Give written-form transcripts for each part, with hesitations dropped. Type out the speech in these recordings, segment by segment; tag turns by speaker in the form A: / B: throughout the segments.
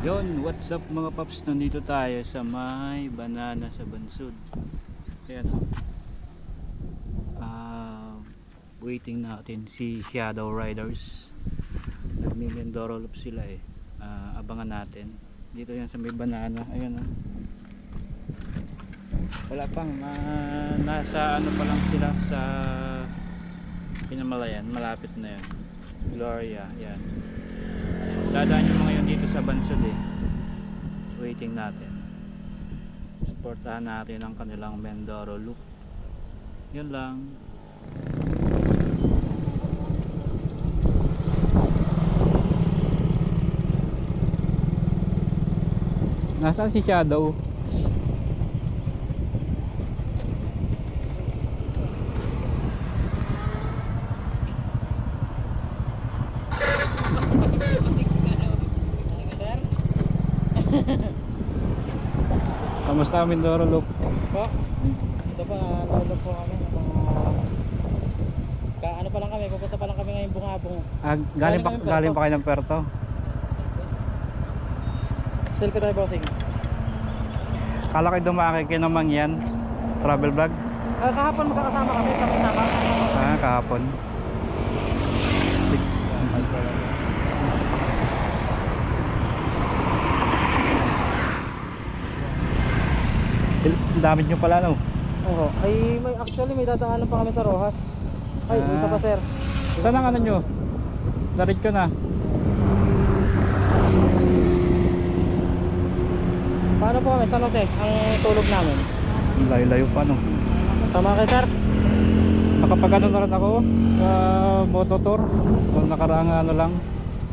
A: Yon, what's up mga paps, nandito tayo sa may banana sa Bansud. Ayan o. Waiting natin si Shadow Riders. Nagmi-Mindoro Loop sila eh. Abangan natin. Dito yan sa may banana. Ayan o. Wala pang, nasa ano pa lang sila sa Pinamalayan, malapit na yan. Gloria, yan. Dadaan yung mga yun dito sa Bansud eh. Waiting natin. Supportahan natin ang kanilang Mindoro Loop. Yun lang. Nasaan si Shadow? Kamusta ang Mindoro Loop?
B: Po? Ito pa, nalulog po kami. Ano pa lang kami, pupunta pa lang kami ngayong Bungabong.
A: Galing pa kayo ng Puerto?
B: Still ko tayo, bossing.
A: Kala kayo dumaki kayo ng Mangyan travel vlog?
B: Kahapon magkakasama kami, sama-sama.
A: Kahapon. Dami nyo pala no?
B: Oo. Ay, actually may dadaanan pa kami sa Rojas. Ay, isa pa sir.
A: Saan ang ano nyo? Darit ko na.
B: Paano po kami? San Jose? Ang tulog namin.
A: Layo-layo pa no?
B: Tama kay sir?
A: Nakapagano na rin ako sa mototour. Noong nakaraang ano lang.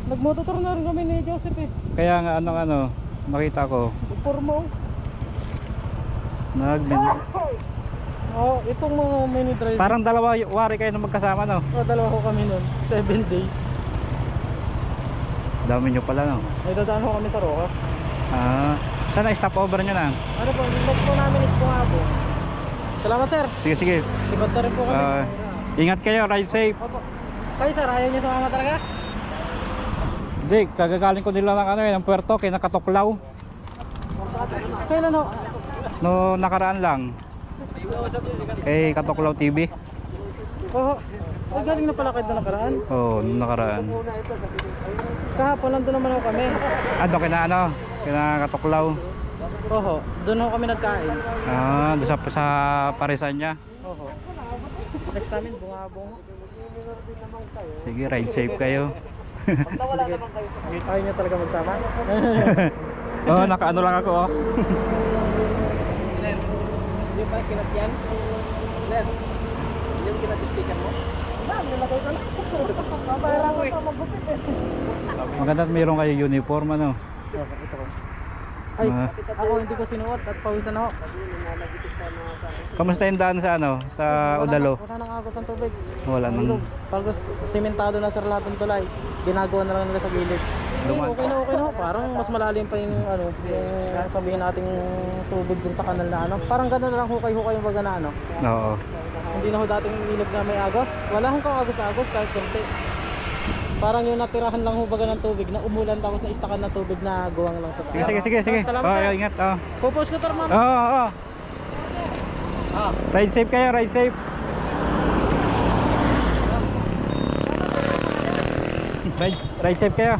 B: Nagmototour na rin kami ni Joseph eh.
A: Kaya nga ano, nakita ko.
B: Pormo. Oh, itong mga mini drive.
A: Parang dalawa wari kayo na magkasama no?
B: Dalawa ko kami nun. 7 days.
A: Dami nyo pala no?
B: May dadaan ko kami sa Rojas.
A: Saan na stop over nyo na?
B: Ano po, next po namin is Bungabong. Salamat sir.
A: Sige.
B: Ikot na rin po kami.
A: Ingat kayo, ride safe.
B: Opo. Kayo sir, ayaw nyo sumama talaga?
A: Hindi, kagagaling ko nila ng ng Puerto, kaya nakatoklaw.
B: Kailan ho?
A: No, nakaraan lang. Katoklaw TV.
B: Oo. Ay, galing na pala kayo doon nakaraan.
A: Oo, nung nakaraan.
B: Kahapon nandun naman ako kami.
A: Doon kina katoklaw.
B: Oo, doon ako kami nagkain.
A: Doon sa parisan niya.
B: Oo. Next namin, Bungabong.
A: Sige, ride safe kayo.
B: Wala naman kayo. Ayaw nyo talaga magsama?
A: Nakaano lang ako
B: Len, yung pa kinat yan? Len, yung kinatistikan mo? Nilagay ka lang. Mabayaran ko sa magupit eh.
A: Maganda at mayroon kayo uniform ano.
B: Ito ko. Ay, ako hindi ko sinuot at pawisan ako.
A: Kamusta yung daan sa sa Udalo?
B: Wala nang agos ang tubig.
A: Wala nang.
B: Pagos simentado na sir lahat ng tulay. Ginagawa na lang nila sa gilid. Okay na. Parang mas malalim pa yung yung sabihin nating tubig dun sa kanal na Parang gano'n na lang hukay-hukay yung baga na
A: Oo.
B: Hindi na ho dating ilog na may agos. Wala hong kaagos-agos kahit konti. Parang yung natirahan lang ho baga ng tubig na umulan tapos na istakan ng tubig na guwang lang sa taas.
A: Sige.
B: Salamat, sir.
A: Ingat.
B: Pupos ko tar ma'am.
A: Oo. Ride safe kayo, ride safe. Ride safe kayo.